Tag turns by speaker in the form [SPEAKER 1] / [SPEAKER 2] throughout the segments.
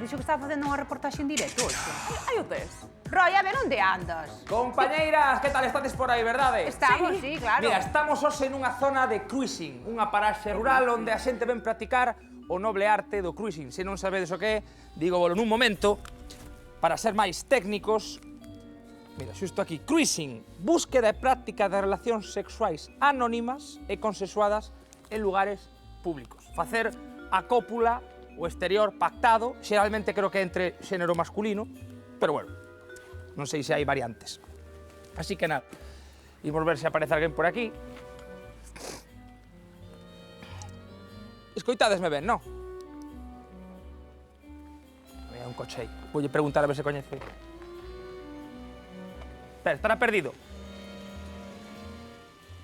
[SPEAKER 1] Dixo que estaba facendo unha reportaxe en directo hoxe.
[SPEAKER 2] Aí o tes.
[SPEAKER 1] Roy, a ver, onde andas?
[SPEAKER 3] Compañeiras, que tal estades por aí, verdade?
[SPEAKER 1] Estamos, sí, claro.
[SPEAKER 3] Mira, estamos hoxe nunha zona de cruising, unha paraxe rural onde a xente ven practicar o noble arte do cruising. Se non sabedes o que é, digo volo nun momento, para ser máis técnicos. Mira, xusto aquí, cruising, búsqueda e práctica de relacións sexuais anónimas e consensuadas en lugares públicos. Facer a cópula, o exterior pactado, xeralmente creo que entre xénero masculino, pero bueno, non sei se hai variantes. Así que nada, imos ver se aparece alguén por aquí. Escoitadesme ben, non? Mira, un coche aí. Voulle preguntar a ver se coñece. Espera, estará perdido.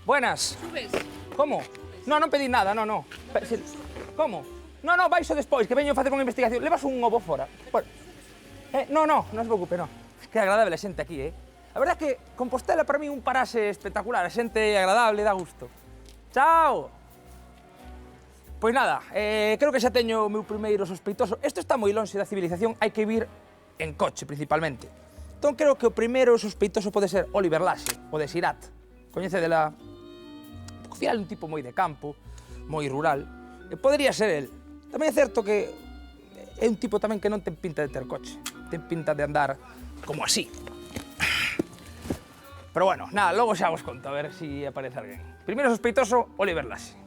[SPEAKER 3] Buenas.
[SPEAKER 2] Subes.
[SPEAKER 3] Como? No, non pedí nada, no. Como? No, baixo despois, que veño a facer unha investigación. Levas un ovo fora. Bueno, non se preocupe, non. Que agradable a xente aquí, A verdade é que Compostela para mí un paraxe espectacular. A xente é agradable, dá gusto. Chao! Pois nada, creo que xa teño o meu primeiro sospeitoso. Isto está moi lonxe da civilización, hai que vir en coche, principalmente. Entón creo que o primeiro sospeitoso pode ser Oliver Laxe, o de Sirat. Coñecedela? Ao final é un tipo moi de campo, moi rural. Podería ser el. Tamén é certo que é un tipo tamén que non ten pinta de ter coche. Ten pinta de andar como así. Pero bueno, nada, logo xa vos conto, a ver se aparece alguén. Primeiro sospeitoso, Oliver Laxe.